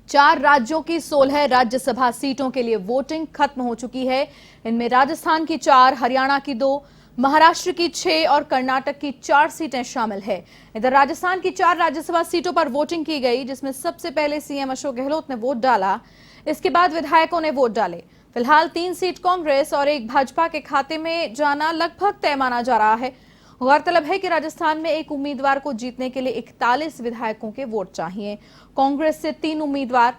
4 राज्यों की 16 राज्यसभा सीटों के लिए वोटिंग खत्म हो चुकी है। इनमें राजस्थान की 4, हरियाणा की 2, महाराष्ट्र की 6 और कर्नाटक की 4 सीटें शामिल है। इधर राजस्थान की 4 राज्यसभा सीटों पर वोटिंग की गई, जिसमें सबसे पहले सीएम अशोक गहलोत ने वोट डाला। इसके बाद विधायकों ने वोट डाले। फिलहाल 3 सीट कांग्रेस और 1 भाजपा के खाते में जाना लगभग तय माना जा रहा है। गौरतलब है कि राजस्थान में एक उम्मीदवार को जीतने के लिए 41 विधायकों के वोट चाहिए। कांग्रेस से 3 उम्मीदवार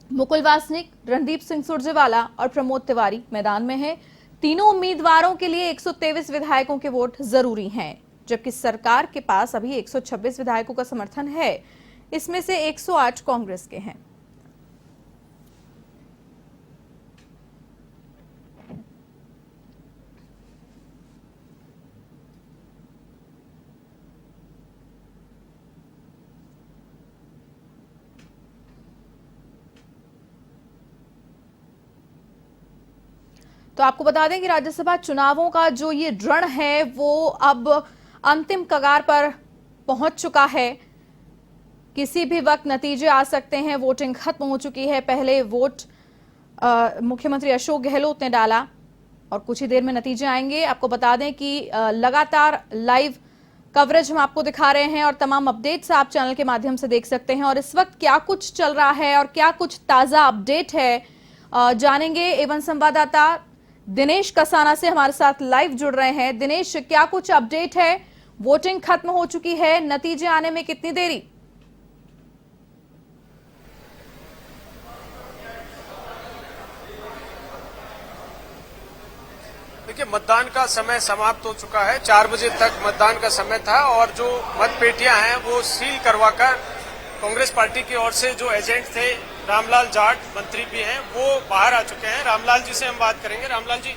मुकुल वासनिक, रणदीप सिंह सुरजेवाला और प्रमोद तिवारी मैदान में हैं। तीनों उम्मीदवारों के लिए 123 विधायकों के वोट जरूरी हैं, जबकि सरकार के पास अभी 126 विधायकों का समर्थन है। इसमें से 108 कांग्रेस के हैं। तो आपको बता दें कि राज्यसभा चुनावों का जो ये रण है वो अब अंतिम कगार पर पहुंच चुका है। किसी भी वक्त नतीजे आ सकते हैं। वोटिंग खत्म हो चुकी है। पहले वोट मुख्यमंत्री अशोक गहलोत ने डाला और कुछ ही देर में नतीजे आएंगे। आपको बता दें कि लगातार लाइव कवरेज हम आपको दिखा रहे हैं और तमाम अपडेट्स आप चैनल के माध्यम से देख सकते हैं। और इस वक्त क्या कुछ चल रहा है और क्या कुछ ताजा अपडेट है जानेंगे। एवं संवाददाता दिनेश कसाना से हमारे साथ लाइव जुड़ रहे हैं। दिनेश, क्या कुछ अपडेट है? वोटिंग खत्म हो चुकी है, नतीजे आने में कितनी देरी? देखिए, मतदान का समय समाप्त हो चुका है। 4 बजे तक मतदान का समय था और जो मतपेटियां हैं वो सील करवाकर कांग्रेस पार्टी की ओर से जो एजेंट थे रामलाल जाट, मंत्री भी हैं, वो बाहर आ चुके हैं। रामलाल जी से हम बात करेंगे। रामलाल जी,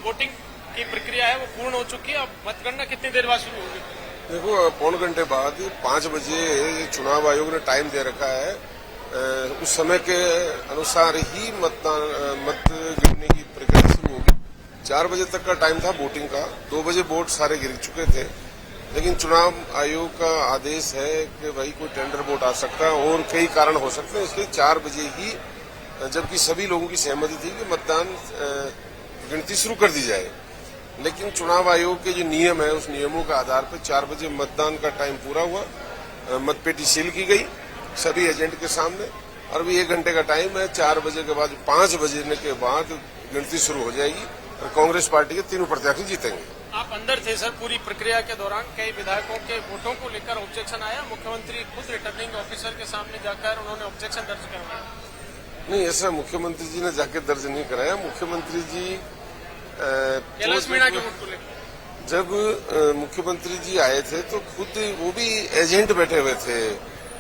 वोटिंग की प्रक्रिया है वो पूर्ण हो चुकी है। अब मतगणना कितनी देर बाद शुरू होगी? देखो, पौन घंटे बाद 5 बजे चुनाव आयोग ने टाइम दे रखा है। उस समय के अनुसार ही मत गिनने की प्रक्रिया शुरू होगी। 4 बजे तक का टाइम था वोटिंग का। 2 बजे वोट सारे गिर चुके थे, लेकिन चुनाव आयोग का आदेश है कि भाई कोई टेंडर वोट आ सकता है और कई कारण हो सकते हैं, इसलिए 4 बजे ही, जबकि सभी लोगों की सहमति थी कि मतदान गिनती शुरू कर दी जाए, लेकिन चुनाव आयोग के जो नियम है उस नियमों के आधार पर 4 बजे मतदान का टाइम पूरा हुआ। मतपेटी सील की गई सभी एजेंट के सामने और अभी 1 घंटे का टाइम है। 4 बजे के बाद 5 बजे के बाद गिनती शुरू हो जाएगी और कांग्रेस पार्टी के 3 प्रत्याशी जीतेंगे। आप अंदर थे सर पूरी प्रक्रिया के दौरान। कई विधायकों के वोटों को लेकर ऑब्जेक्शन आया। मुख्यमंत्री खुद रिटर्निंग ऑफिसर के सामने जाकर उन्होंने ऑब्जेक्शन दर्ज करवाया। नहीं, ऐसा मुख्यमंत्री जी ने जाके दर्ज नहीं कराया। मुख्यमंत्री जी कैलाश मीणा के वोट को लेकर जब मुख्यमंत्री जी आए थे तो खुद वो भी एजेंट बैठे हुए थे।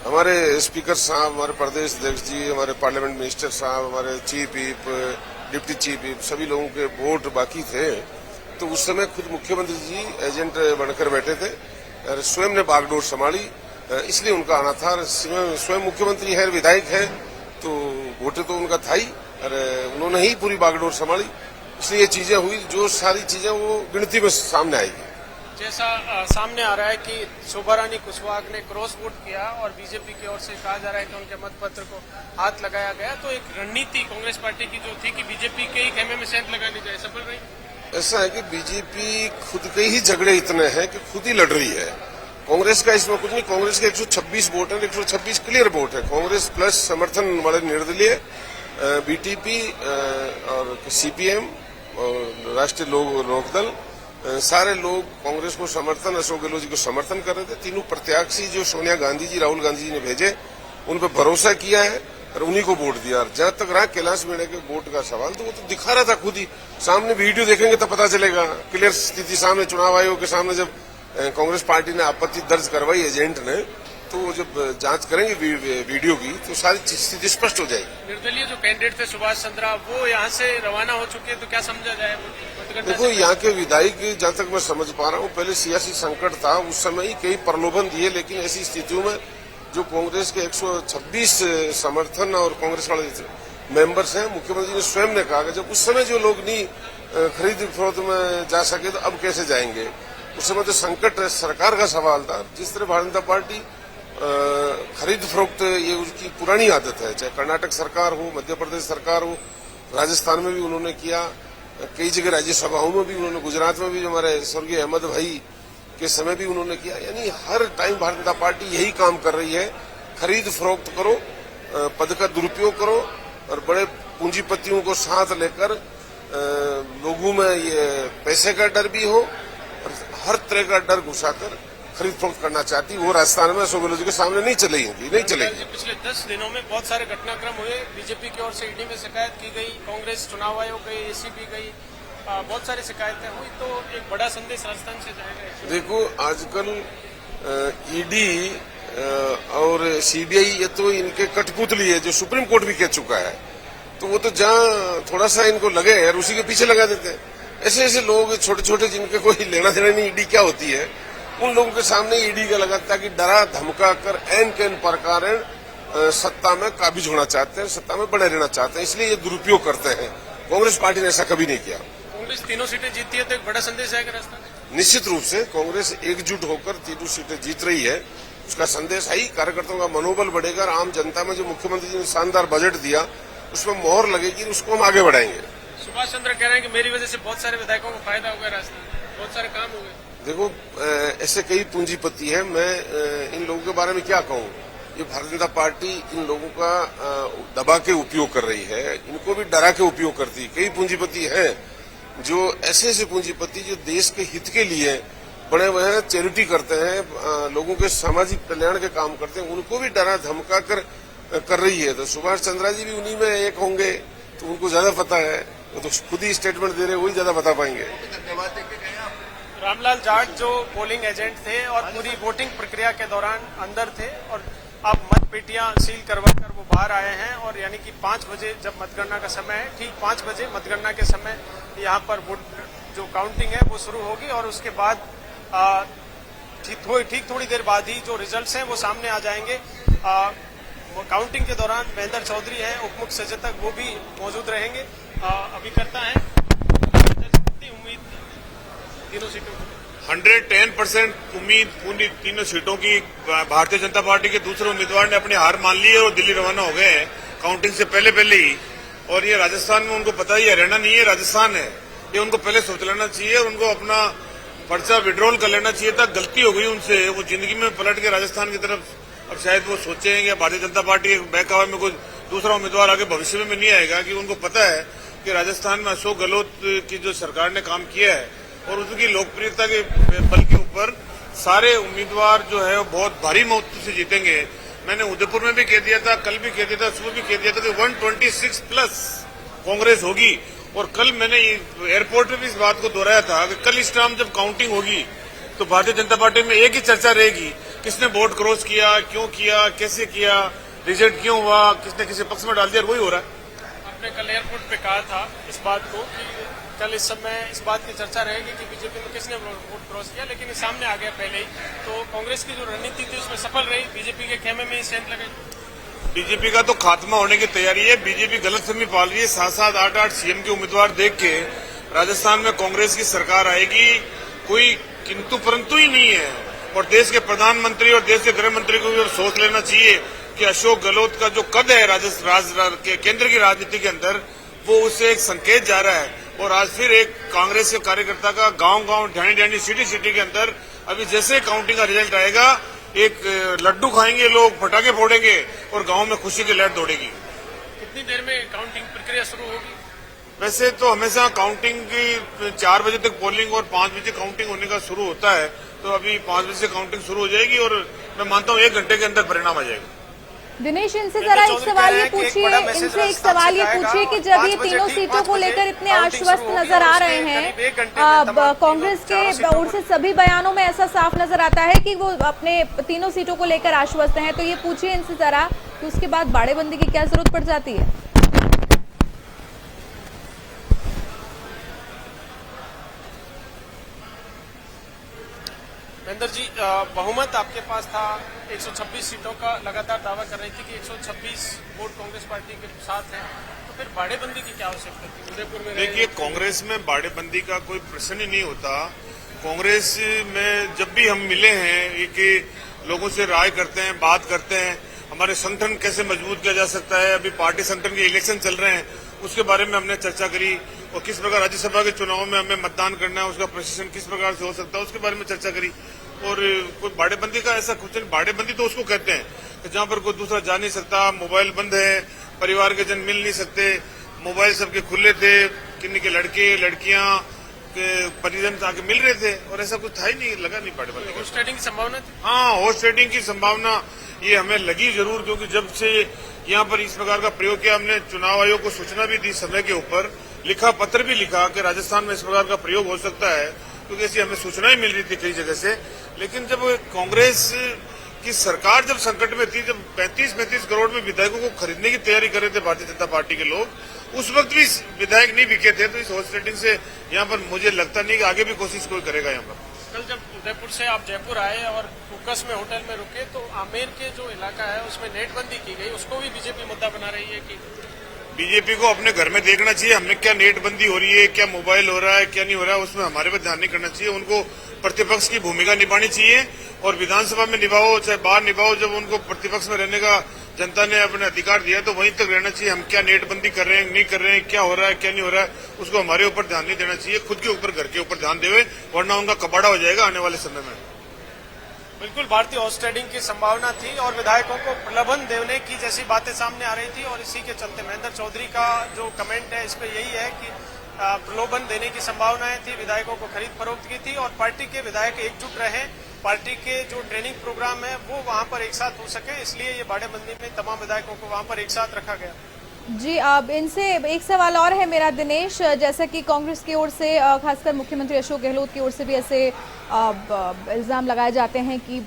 हमारे स्पीकर साहब, हमारे प्रदेश अध्यक्ष जी, हमारे पार्लियामेंट मिनिस्टर साहब, हमारे chief whip, deputy chief whip, सभी लोगों के वोट बाकी थे। तो उस समय खुद मुख्यमंत्री जी एजेंट बनकर बैठे थे और स्वयं ने बागडोर संभाली, इसलिए उनका आना था। स्वयं मुख्यमंत्री है, विधायक है, तो वोट तो उनका था ही और उन्होंने ही पूरी बागडोर संभाली, इसलिए ये चीजें हुई। जो सारी चीजें वो गिनती में सामने आएगी। जैसा सामने आ रहा है कि शोभा रानी कुशवाहा ने क्रॉस वोट किया और बीजेपी की ओर से कहा जा रहा है कि उनके मतपत्र को हाथ लगाया गया, तो एक रणनीति कांग्रेस पार्टी की जो थी कि बीजेपी के ही खेमे में सेंध लगानी चाहिए, सफल रही? ऐसा है कि बीजेपी खुद के ही झगड़े इतने हैं कि खुद ही लड़ रही है। कांग्रेस का इसमें कुछ नहीं। कांग्रेस के 126 वोट है, 126 क्लियर वोट है। कांग्रेस प्लस समर्थन वाले निर्दलीय, बीटीपी और सीपीएम और राष्ट्रीय लोकदल, सारे लोग कांग्रेस को समर्थन, अशोक गहलोत जी को समर्थन कर रहे थे। तीनों प्रत्याशी जो सोनिया गांधी जी, राहुल गांधी जी ने भेजे, उन पर भरोसा किया है और उन्हीं को वोट दिया। जहां तक रहा कैलाश मीणा के वोट का सवाल, तो वो तो दिखा रहा था खुद ही। सामने वीडियो देखेंगे तो पता चलेगा क्लियर स्थिति सामने। चुनाव आयोग के सामने जब कांग्रेस पार्टी ने आपत्ति दर्ज करवाई एजेंट ने, तो जब जांच करेंगे वीडियो की तो सारी स्थिति स्पष्ट हो जाएगी। निर्दलीय जो कैंडिडेट थे सुभाष चंद्रा, वो यहाँ से रवाना हो चुके हैं, तो क्या समझा जाए? देखो, यहाँ के विधायक, जहां तक मैं समझ पा रहा हूँ, पहले सियासी संकट था, उस समय ही कई प्रलोभन दिए, लेकिन ऐसी स्थितियों में जो कांग्रेस के 126 समर्थन और कांग्रेस वाले मेंबर्स हैं, मुख्यमंत्री ने स्वयं ने कहा कि जब उस समय जो लोग नहीं खरीद फरोख्त में जा सके तो अब कैसे जाएंगे। उस समय तो संकट सरकार का सवाल था। जिस तरह भारतीय जनता पार्टी खरीद फरोख्त ये उसकी पुरानी आदत है। चाहे कर्नाटक सरकार हो, मध्य प्रदेश सरकार हो, राजस्थान में भी उन्होंने किया, कई जगह राज्यसभाओं में भी उन्होंने, गुजरात में भी जो हमारे स्वर्गीय अहमद भाई के समय भी उन्होंने किया। यानी हर टाइम भारतीय जनता पार्टी यही काम कर रही है, खरीद फरोख्त करो, पद का दुरुपयोग करो और बड़े पूंजीपतियों को साथ लेकर लोगों में ये पैसे का डर भी हो और हर तरह का डर घुसाकर खरीद फरोख्त करना चाहती। वो राजस्थान में अशोक गहलोत के सामने नहीं चलेगी। पिछले 10 दिनों में बहुत सारे घटनाक्रम हुए, बीजेपी की ओर से ईडी में शिकायत की गई, कांग्रेस चुनाव आयोग गई, एसीबी गई, बहुत सारी शिकायतें हुई, तो एक बड़ा संदेश राजस्थान से जाएगा। देखो आजकल ईडी और सीबीआई ये तो इनके कठपुतली है, जो सुप्रीम कोर्ट भी कह चुका है, तो वो तो जहां थोड़ा सा इनको लगे यार उसी के पीछे लगा देते हैं। ऐसे ऐसे लोग छोटे छोटे जिनके कोई लेना देना नहीं ईडी क्या होती है, उन लोगों के सामने ईडी का लगाता है कि डरा धमका कर एन के एन प्रकार सत्ता में काबिज होना चाहते हैं, सत्ता में बने रहना चाहते हैं, इसलिए ये दुरुपयोग करते हैं। कांग्रेस पार्टी ने ऐसा कभी नहीं किया। कांग्रेस 3 सीटें जीतती है तो एक बड़ा संदेश आएगा राजस्थान में। निश्चित रूप से कांग्रेस एकजुट होकर 3 सीटें जीत रही है, उसका संदेश है ही, कार्यकर्ताओं का मनोबल बढ़ेगा। आम जनता में जो मुख्यमंत्री जी ने शानदार बजट दिया उसमें मोहर लगेगी, उसको हम आगे बढ़ाएंगे। सुभाष चंद्र कह रहे हैं कि मेरी वजह से बहुत सारे विधायकों को फायदा हो गया, राजस्थान में बहुत सारे काम हो गए। देखो ऐसे कई पूंजीपति है, मैं इन लोगों के बारे में क्या कहूं। ये भारतीय जनता पार्टी इन लोगों का दबा के उपयोग कर रही है, इनको भी डरा के उपयोग करती है। कई पूंजीपति हैं जो ऐसे पूंजीपति जो देश के हित के लिए बड़े हुए हैं, चैरिटी करते हैं, लोगों के सामाजिक कल्याण के काम करते हैं, उनको भी डरा धमका कर रही है। तो सुभाष चंद्रा जी भी उन्हीं में एक होंगे, तो उनको ज्यादा पता है, वो तो खुद ही स्टेटमेंट दे रहे हैं, वही ज्यादा बता पाएंगे। रामलाल जाट जो पोलिंग एजेंट थे और पूरी वोटिंग प्रक्रिया के दौरान अंदर थे और अब मत पेटियां सील करवाकर वो बाहर आए हैं, और यानी कि 5 बजे जब मतगणना का समय है, ठीक 5 बजे मतगणना के समय यहाँ पर वोट जो काउंटिंग है वो शुरू होगी और उसके बाद ठीक थोड़ी देर बाद ही जो रिजल्ट्स हैं वो सामने आ जाएंगे। काउंटिंग के दौरान महेंद्र चौधरी हैं उप मुख्य सचेतक, वो भी मौजूद रहेंगे। अभी करता है उम्मीद तीनों सीटों की 110% उम्मीद पूरी तीनों सीटों की। भारतीय जनता पार्टी के दूसरे उम्मीदवार ने अपनी हार मान ली है और दिल्ली रवाना हो गए हैं काउंटिंग से पहले ही। और ये राजस्थान में उनको पता ही है, हरियाणा नहीं है राजस्थान है, ये उनको पहले सोच लेना चाहिए और उनको अपना पर्चा विड्रॉल कर लेना चाहिए था। गलती हो गई उनसे, वो जिंदगी में पलट के राजस्थान की तरफ अब शायद वो सोचेंगे कि भारतीय जनता पार्टी बैकआवर में कोई दूसरा उम्मीदवार आगे भविष्य में नहीं आएगा, कि उनको पता है कि राजस्थान में अशोक गहलोत की जो सरकार ने काम किया है और उसकी लोकप्रियता के बल के ऊपर सारे उम्मीदवार जो है वो बहुत भारी मौत से जीतेंगे। मैंने उदयपुर में भी कह दिया था, कल भी कह दिया था, सुबह भी कह दिया था कि 126 प्लस कांग्रेस होगी। और कल मैंने एयरपोर्ट पे भी इस बात को दोहराया था कि कल इस टाइम जब काउंटिंग होगी तो भारतीय जनता पार्टी में एक ही चर्चा रहेगी, किसने वोट क्रॉस किया, क्यों किया, कैसे किया, रिजल्ट क्यों हुआ, किसने किसी पक्ष में डाल दिया, वही हो रहा है। आपने कल एयरपोर्ट पे कहा था इस बात को कि कल इस समय इस बात की चर्चा रहेगी कि बीजेपी में किसने वोट क्रॉस किया, लेकिन ये सामने आ गया पहले ही। तो कांग्रेस की जो रणनीति थी उसमें सफल रही, बीजेपी के खेमे में ही सेंध लगाई। बीजेपी का तो खात्मा होने की तैयारी है। बीजेपी गलतफहमी पाल रही है। 7-7, 8-8 सीएम के उम्मीदवार देख के राजस्थान में कांग्रेस की सरकार आएगी, कोई किंतु परंतु ही नहीं है। और देश के प्रधानमंत्री और देश के गृह मंत्री को भी सोच लेना चाहिए कि अशोक गहलोत का जो कद है केंद्र की राजनीति के अंदर, वो उससे एक संकेत जा रहा है। और आज फिर एक कांग्रेस के कार्यकर्ता का गांव-गांव, ढाणी-ढाणी, सिटी के अंदर अभी जैसे काउंटिंग का रिजल्ट आएगा, एक लड्डू खाएंगे लोग, पटाखे फोड़ेंगे और गांव में खुशी की लहर दौड़ेगी। कितनी देर में काउंटिंग प्रक्रिया शुरू होगी? वैसे तो हमेशा काउंटिंग की 4 बजे तक पोलिंग और 5 बजे काउंटिंग होने का शुरू होता है, तो अभी 5 बजे से काउंटिंग शुरू हो जाएगी और मैं मानता हूं 1 घंटे के अंदर परिणाम आ जाएगा। दिनेश, इनसे जरा एक सवाल ये पूछिए कि जब ये तीनों सीटों को लेकर इतने आश्वस्त नजर आ रहे हैं, कांग्रेस के ओर से सभी बयानों में ऐसा साफ नजर आता है कि वो अपने तीनों सीटों को लेकर आश्वस्त हैं, तो ये पूछिए इनसे जरा कि उसके बाद बाड़ेबंदी की क्या जरूरत पड़ जाती है? महेंद्र जी, बहुमत आपके पास था 126 सीटों का, लगातार दावा कर रही थी कि 126 वोट कांग्रेस पार्टी के साथ है, तो फिर बाड़ेबंदी की क्या आवश्यकता थी? उदयपुर में देखिए, कांग्रेस में बाड़ेबंदी का कोई प्रश्न ही नहीं होता। कांग्रेस में जब भी हम मिले हैं, एक लोगों से राय करते हैं, बात करते हैं। हमारे संगठन कैसे मजबूत किया जा सकता है, अभी पार्टी संगठन के इलेक्शन चल रहे हैं, उसके बारे में हमने चर्चा करी, और किस प्रकार राज्यसभा के चुनाव में हमें मतदान करना है, उसका प्रशिक्षण किस प्रकार से हो सकता है, उसके बारे में चर्चा करी। और कोई बाड़ेबंदी का ऐसा कुछ नहीं, बाड़ेबंदी तो उसको कहते हैं कि जहां पर कोई दूसरा जा नहीं सकता, मोबाइल बंद है, परिवार के जन मिल नहीं सकते, मोबाइल सबके खुले थे, किन्हीं के लड़के लड़कियां के परिजन आके मिल रहे थे, और ऐसा कुछ था ही नहीं, लगा नहीं बाड़ेबंदी। हॉर्स ट्रेडिंग की संभावना थी? हाँ, हॉर्स ट्रेडिंग की संभावना ये हमें लगी जरूर, क्योंकि जब से यहाँ पर इस प्रकार का प्रयोग किया, हमने चुनाव आयोग को सूचना भी दी समय के ऊपर, लिखा पत्र भी लिखा कि राजस्थान में इस प्रकार का प्रयोग हो सकता है, क्योंकि ऐसी हमें सूचनाएं मिल रही थी कई जगह से। लेकिन जब कांग्रेस की सरकार जब संकट में थी, जब 35-35 करोड़ में विधायकों को खरीदने की तैयारी कर रहे थे भारतीय जनता पार्टी के लोग, उस वक्त भी विधायक नहीं बिके थे। तो इस हॉर्स ट्रेडिंग से यहाँ पर मुझे लगता नहीं कि आगे भी कोशिश कोई करेगा। यहाँ पर कल जब उदयपुर से आप जयपुर आए और कुकस में होटल में रुके, तो आमेर के जो इलाका है उसमें नेटबंदी की गई, उसको भी बीजेपी मुद्दा बना रही है कि बीजेपी को अपने घर में देखना चाहिए, हमने क्या नेटबंदी हो रही है, क्या मोबाइल हो रहा है, क्या नहीं हो रहा है, उसमें हमारे पर ध्यान नहीं करना चाहिए। उनको प्रतिपक्ष की भूमिका निभानी चाहिए, और विधानसभा में निभाओ चाहे बाहर निभाओ, जब उनको प्रतिपक्ष में रहने का जनता ने अपने अधिकार दिया तो वहीं तक रहना चाहिए। हम क्या नेटबंदी कर रहे हैं, नहीं कर रहे हैं, क्या हो रहा है, क्या नहीं हो रहा है, उसको हमारे ऊपर ध्यान नहीं देना चाहिए, खुद के ऊपर, घर के ऊपर ध्यान देवे, वरना उनका कबाड़ा हो जाएगा आने वाले समय में। बिल्कुल भारतीय हॉर्स ट्रेडिंग की संभावना थी और विधायकों को प्रलोभन देने की जैसी बातें सामने आ रही थी, और इसी के चलते महेंद्र चौधरी का जो कमेंट है इस पर यही है कि प्रलोभन देने की संभावनाएं थी, विधायकों को खरीद फरोख्त की थी, और पार्टी के विधायक एकजुट रहे, पार्टी के जो ट्रेनिंग प्रोग्राम है वो वहां पर एक साथ हो सके, इसलिए ये बाड़ेबंदी में तमाम विधायकों को वहां पर एक साथ रखा गया। जी, अब इनसे एक सवाल और है मेरा दिनेश, जैसा कि कांग्रेस की ओर से खासकर मुख्यमंत्री अशोक गहलोत की ओर से भी ऐसे इल्जाम लगाए जाते हैं कि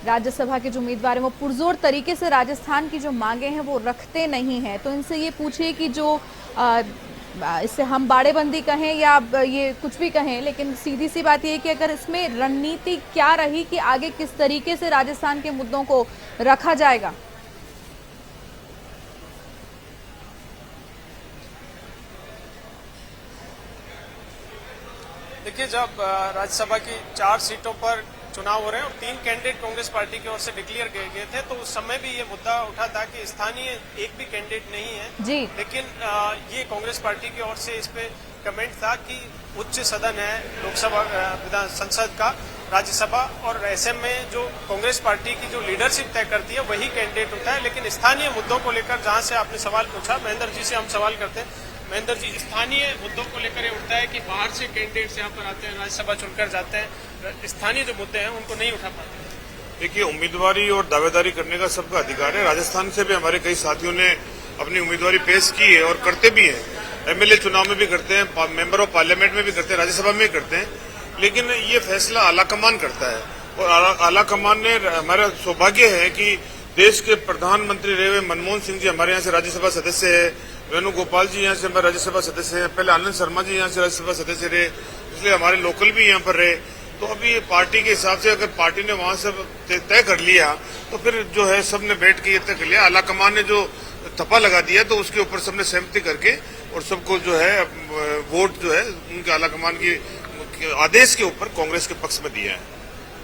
राज्यसभा के जो उम्मीदवार हैं वो पुरजोर तरीके से राजस्थान की जो मांगे हैं वो रखते नहीं हैं। तो इनसे ये पूछिए कि जो इससे हम बाड़ेबंदी कहें या ये कुछ भी कहें, लेकिन सीधी सी बात ये है कि अगर इसमें रणनीति क्या रही कि आगे किस तरीके से राजस्थान के मुद्दों को रखा जाएगा। देखिए, जब राज्यसभा की 4 सीटों पर चुनाव हो रहे हैं और 3 कैंडिडेट कांग्रेस पार्टी की ओर से डिक्लेयर किए गए थे, तो उस समय भी ये मुद्दा उठा था कि स्थानीय एक भी कैंडिडेट नहीं है जी। लेकिन ये कांग्रेस पार्टी की ओर से इस पे कमेंट था कि उच्च सदन है लोकसभा विधान संसद का, राज्यसभा, और ऐसे में जो कांग्रेस पार्टी की जो लीडरशिप तय करती है वही कैंडिडेट होता है। लेकिन स्थानीय मुद्दों को लेकर जहां से आपने सवाल पूछा, महेंद्र जी से हम सवाल करते हैं। महेंद्र जी, स्थानीय मुद्दों को लेकर ये उठता है कि बाहर से कैंडिडेट्स यहाँ पर आते हैं, राज्यसभा चुनकर जाते हैं, स्थानीय जो मुद्दे हैं उनको नहीं उठा पाते। देखिए, उम्मीदवारी और दावेदारी करने का सबका अधिकार है। राजस्थान से भी हमारे कई साथियों ने अपनी उम्मीदवारी पेश की है और करते भी हैं। एमएलए चुनाव में भी करते हैं, मेंबर ऑफ पार्लियामेंट में भी करते हैं, राज्यसभा में भी करते हैं। लेकिन ये फैसला आलाकमान करता है, और आलाकमान ने, हमारा सौभाग्य है कि देश के प्रधानमंत्री रहे हुए मनमोहन सिंह जी हमारे यहाँ से राज्यसभा सदस्य है, वेणुगोपाल जी यहाँ से हमारे राज्यसभा सदस्य हैं, पहले आनंद शर्मा जी यहाँ से राज्यसभा सदस्य रहे, इसलिए हमारे लोकल भी यहाँ पर रहे। तो अभी पार्टी के हिसाब से अगर पार्टी ने वहां से तय कर लिया तो फिर जो है सबने बैठ के ये तय कर लिया, आलाकमान ने जो थप्पा लगा दिया तो उसके ऊपर सबने सहमति करके और सबको जो है वोट जो है उनके आलाकमान की आदेश के ऊपर कांग्रेस के पक्ष में दिया है।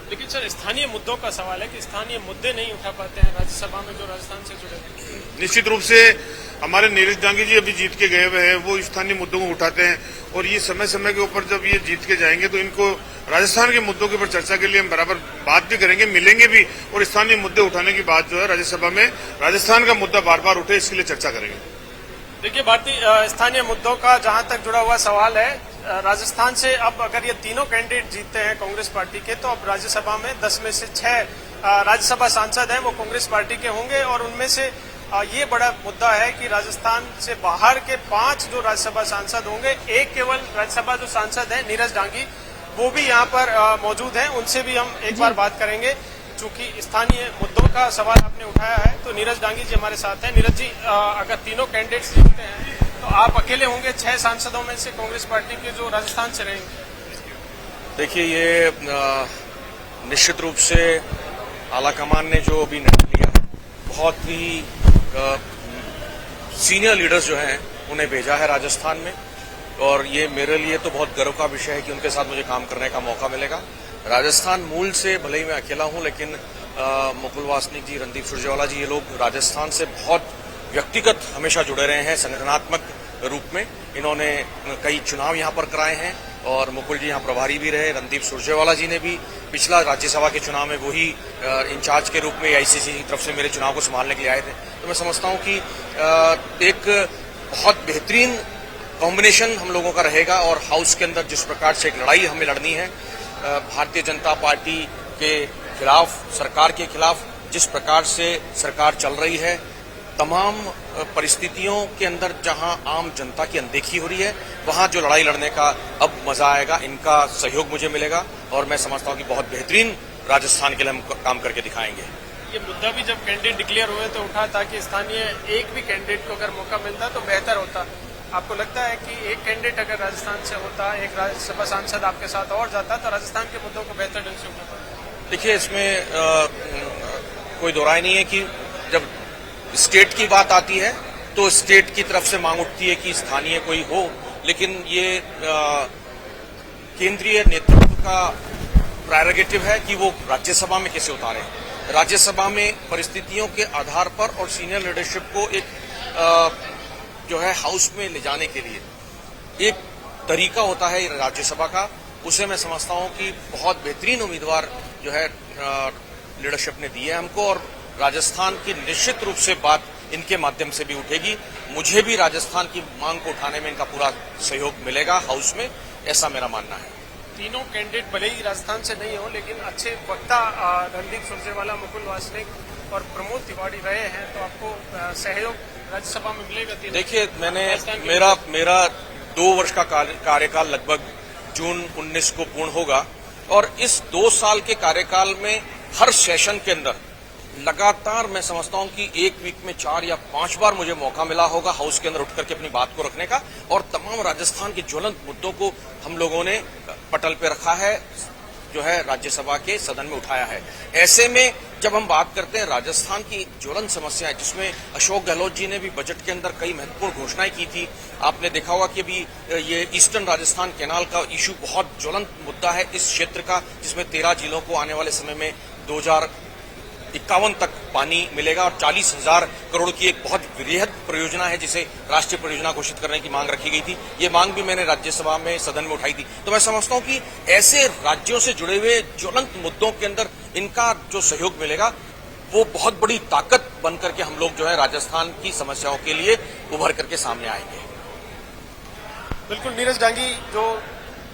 लेकिन सर, स्थानीय मुद्दों का सवाल है कि स्थानीय मुद्दे नहीं उठा पाते हैं राज्यसभा में जो राजस्थान से जुड़े हैं। निश्चित रूप से हमारे नीरज डांगी जी अभी जीत के गए हुए हैं, वो स्थानीय मुद्दों को उठाते हैं, और ये समय समय के ऊपर जब ये जीत के जाएंगे तो इनको राजस्थान के मुद्दों के ऊपर चर्चा के लिए हम बराबर बात भी करेंगे, मिलेंगे भी, और स्थानीय मुद्दे उठाने की बात जो है राज्यसभा में राजस्थान का मुद्दा बार बार उठे इसके लिए चर्चा करेंगे। देखिए, भारतीय स्थानीय मुद्दों का जहां तक जुड़ा हुआ सवाल है, राजस्थान से अब अगर ये तीनों कैंडिडेट जीतते हैं कांग्रेस पार्टी के, तो अब राज्यसभा में 10 में से 6 राज्यसभा सांसद हैं वो कांग्रेस पार्टी के होंगे, और उनमें से ये बड़ा मुद्दा है कि राजस्थान से बाहर के 5 जो राज्यसभा सांसद होंगे, एक केवल राज्यसभा जो सांसद है नीरज डांगी वो भी यहाँ पर मौजूद हैं, उनसे भी हम एक बार बात करेंगे। चूंकि स्थानीय मुद्दों का सवाल आपने उठाया है तो नीरज डांगी जी हमारे साथ हैं। नीरज जी, अगर तीनों कैंडिडेट्स जीतते हैं तो आप अकेले होंगे 6 सांसदों में से कांग्रेस पार्टी के जो राजस्थान से रहेंगे। देखिए, ये निश्चित रूप से आलाकमान ने जो अभी निर्णय लिया, बहुत ही सीनियर लीडर्स जो हैं उन्हें भेजा है राजस्थान में, और ये मेरे लिए तो बहुत गर्व का विषय है कि उनके साथ मुझे काम करने का मौका मिलेगा। राजस्थान मूल से भले ही मैं अकेला हूं, लेकिन मुकुल वासनिक जी, रणदीप सुरजेवाला जी, ये लोग राजस्थान से बहुत व्यक्तिगत हमेशा जुड़े रहे हैं संगठनात्मक रूप में। इन्होंने कई चुनाव यहाँ पर कराए हैं और मुकुल जी यहाँ प्रभारी भी रहे। रणदीप सुरजेवाला जी ने भी पिछला राज्यसभा के चुनाव में वही इंचार्ज के रूप में आईसीसी की तरफ से मेरे चुनाव को संभालने के लिए आए थे। तो मैं समझता हूँ कि एक बहुत बेहतरीन कॉम्बिनेशन हम लोगों का रहेगा और हाउस के अंदर जिस प्रकार से एक लड़ाई हमें लड़नी है भारतीय जनता पार्टी के खिलाफ, सरकार के खिलाफ, जिस प्रकार से सरकार चल रही है, तमाम परिस्थितियों के अंदर जहां आम जनता की अनदेखी हो रही है, वहां जो लड़ाई लड़ने का अब मजा आएगा, इनका सहयोग मुझे मिलेगा और मैं समझता हूं कि बहुत बेहतरीन राजस्थान के लिए हम काम करके दिखाएंगे। ये मुद्दा भी जब कैंडिडेट डिक्लेयर हुए तो उठा था कि स्थानीय एक भी कैंडिडेट को अगर मौका मिलता तो बेहतर होता। आपको लगता है कि एक कैंडिडेट अगर राजस्थान से होता, एक राज्यसभा सांसद आपके साथ और जाता तो राजस्थान के मुद्दों को बेहतर ढंग से उठाता? देखिए, इसमें कोई दो राय नहीं है कि जब स्टेट की बात आती है तो स्टेट की तरफ से मांग उठती है कि स्थानीय कोई हो, लेकिन ये केंद्रीय नेतृत्व का प्रायोरिटी है कि वो राज्यसभा में कैसे उतारे। राज्यसभा में परिस्थितियों के आधार पर और सीनियर लीडरशिप को एक जो है हाउस में ले जाने के लिए एक तरीका होता है राज्यसभा का, उसे मैं समझता हूं कि बहुत बेहतरीन उम्मीदवार जो है लीडरशिप ने दी है हमको और राजस्थान की निश्चित रूप से बात इनके माध्यम से भी उठेगी। मुझे भी राजस्थान की मांग को उठाने में इनका पूरा सहयोग मिलेगा हाउस में, ऐसा मेरा मानना है। तीनों कैंडिडेट भले ही राजस्थान से नहीं हो लेकिन अच्छे वक्ता रणदीप सुरजेवाला, मुकुल वासनिक और प्रमोद तिवारी रहे हैं, तो आपको सहयोग राज्यसभा में मिलेगा? देखिए, मेरा 2 वर्ष का कार्यकाल लगभग जून 19 को पूर्ण होगा और इस 2 साल के कार्यकाल में हर सेशन के अंदर लगातार मैं समझता हूं कि एक वीक में 4 या 5 बार मुझे मौका मिला होगा हाउस के अंदर उठ करके अपनी बात को रखने का और तमाम राजस्थान के ज्वलंत मुद्दों को हम लोगों ने पटल पे रखा है, जो है राज्यसभा के सदन में उठाया है। ऐसे में जब हम बात करते हैं राजस्थान की ज्वलंत समस्या है, जिसमें अशोक गहलोत जी ने भी बजट के अंदर कई महत्वपूर्ण घोषणाएं की थी। आपने देखा होगा कि अभी ये ईस्टर्न राजस्थान कैनाल का इशू बहुत ज्वलंत मुद्दा है इस क्षेत्र का, जिसमें 13 जिलों को आने वाले समय में 2051 तक पानी मिलेगा और 40,000 करोड़ की एक बहुत वृहद परियोजना है जिसे राष्ट्रीय परियोजना घोषित करने की मांग रखी गई थी। ये मांग भी मैंने राज्यसभा में सदन में उठाई थी। तो मैं समझता हूं कि ऐसे राज्यों से जुड़े हुए ज्वलंत मुद्दों के अंदर इनका जो सहयोग मिलेगा वो बहुत बड़ी ताकत बन करके हम लोग जो है राजस्थान की समस्याओं के लिए उभर करके सामने आएंगे। बिल्कुल, नीरज डांगी जो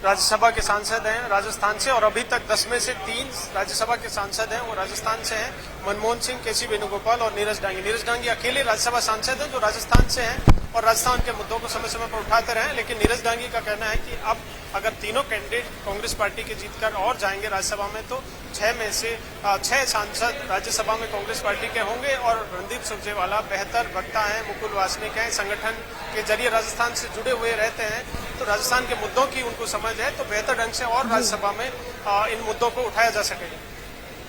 राज्यसभा के सांसद हैं राजस्थान से और अभी तक 10 में से 3 राज्यसभा के सांसद हैं वो राजस्थान से हैं, मनमोहन सिंह, केसी वेणुगोपाल और नीरज डांगी। नीरज डांगी अकेले राज्यसभा सांसद हैं जो राजस्थान से हैं और राजस्थान के मुद्दों को समय समय पर उठाते रहे। लेकिन नीरज डांगी का कहना है कि अब अगर तीनों कैंडिडेट कांग्रेस पार्टी के जीतकर और जाएंगे राज्यसभा में तो 6 में से 6 सांसद राज्यसभा में कांग्रेस पार्टी के होंगे और रणदीप सुरजेवाला बेहतर वक्ता हैं, मुकुल वासनिक हैं, संगठन के जरिए राजस्थान से जुड़े हुए रहते हैं, तो राजस्थान के मुद्दों की उनको समझ है, तो बेहतर ढंग से और राज्यसभा में इन मुद्दों को उठाया जा सकेगा।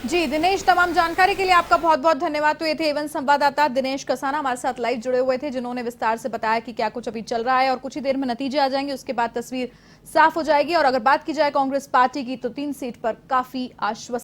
जी दिनेश, तमाम जानकारी के लिए आपका बहुत बहुत धन्यवाद। तो ये थे एवन संवाददाता दिनेश कसाना हमारे साथ लाइव जुड़े हुए थे, जिन्होंने विस्तार से बताया कि क्या कुछ अभी चल रहा है और कुछ ही देर में नतीजे आ जाएंगे, उसके बाद तस्वीर साफ हो जाएगी। और अगर बात की जाए कांग्रेस पार्टी की तो 3 सीट पर काफी आश्वस्त